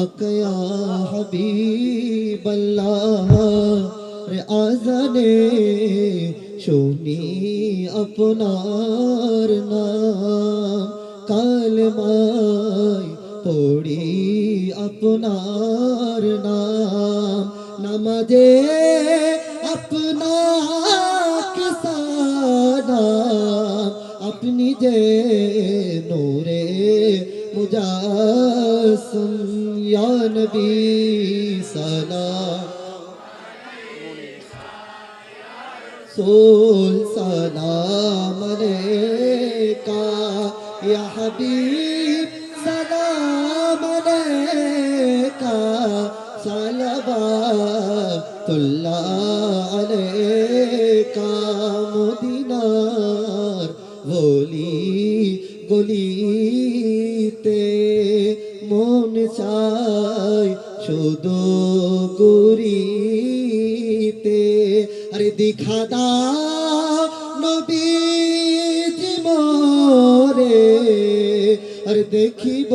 آقا یا حبیب اللہ رے آزانے شونی اپنار نام کالمائی پوڑی اپنار نام نمدے اپنا کسانا اپنی جے نورے مجاسم یا نبی سلام رسول سلام علیکہ یا حبیب سلام علیکہ صلوات اللہ علیکہ مدینار گلی গলিতে মন চাই শুধু গুরিতে আরে দেখা দাও নবীজি মোরে আরে দেখিব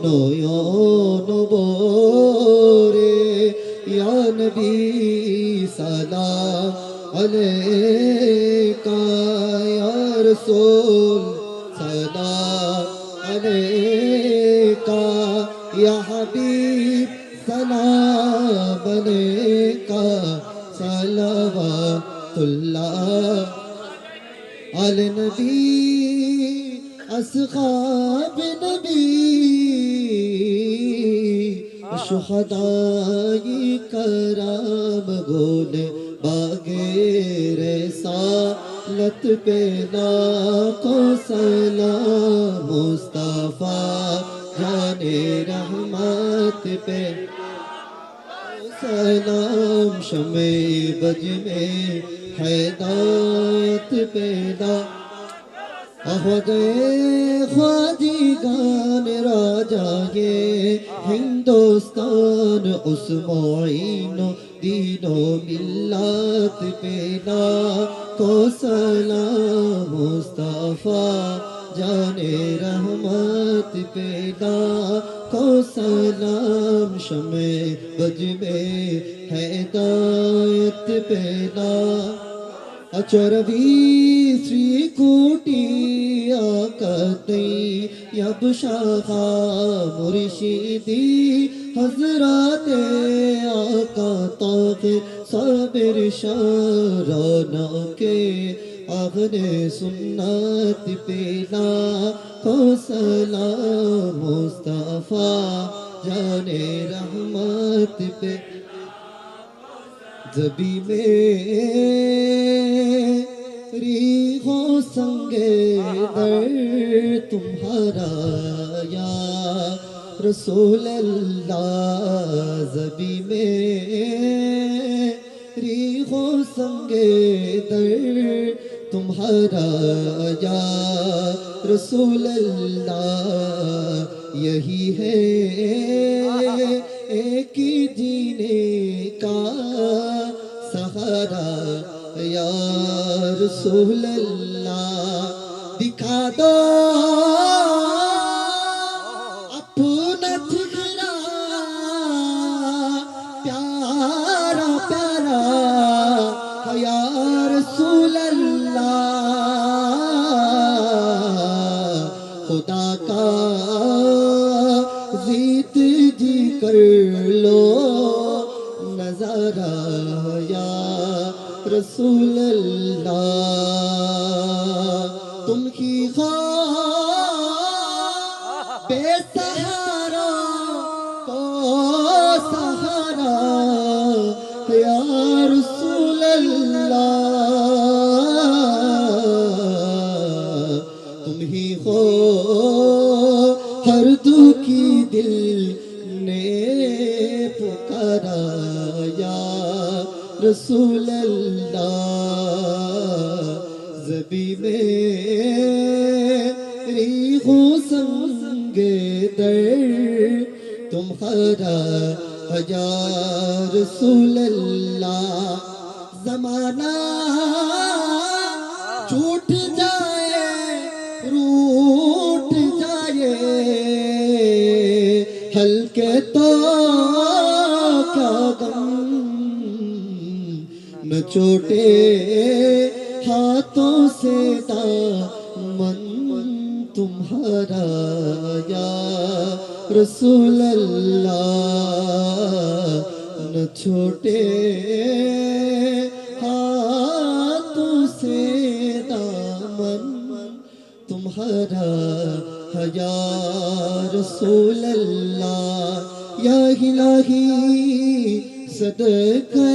নয়ন ভরে ইয়া নবী সালাম আলাইকা ইয়া রাসূল سلام علیکہ یا حبیب سلام علیکہ صلوات اللہ علی نبی اصحاب نبی شہدائی کرام گول باغیر رسالت پہ لاکھوں سلام مصطفیٰ جان رحمت پہ سلام شمع بج میں ہدایت پیدا خواجی گان راجہ یہ ہندوستان اس معین دین و ملت پیدا کو سلام مصطفیٰ جان رحمت پیدا کو سلام شمع بج میں ہدایت پیدا چوروی سری کوٹی آکتی یب شاخا مرشدی حضرات آقا طاہر صابر شارانہ کے آغن سنت پیدا کو سلام مصطفیٰ جان رحمت پہ زبی میری ہو سنگے در تمہارا یا رسول اللہ زبی میری ہو سنگے در تمہارا یا رسول اللہ یہی ہے ایک جینے کا سہارا یا رسول اللہ دکھا دو اپنا چہرہ پیارا پیارا یا رسول اللہ خدا کا زیت جی کر لو نظارہ یا رسول اللہ تم کی خواہ بے سہارا کو سہارا یا رسول اللہ تم ہی ہو ہر دکھی دل نے پکارا یا رسول اللہ زبی میری ہو سنگ در تمہارا یا رسول اللہ زمانہ چھوٹ جائے روٹ جائے حل کے تو کیا غم نہ چھوٹے ہاتھوں سے دامن تمہارا یا رسول اللہ نہ چھوٹے ہاتھوں سے دامن تمہارا یا رسول اللہ یا الہی صدقہ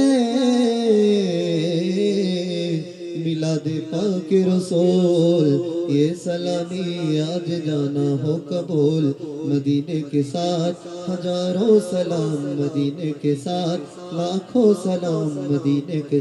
میلاد پاک رسول یہ سلامی آج جانا ہو قبول مدینے کے ساتھ ہزاروں سلام مدینے کے ساتھ لاکھوں سلام مدینے کے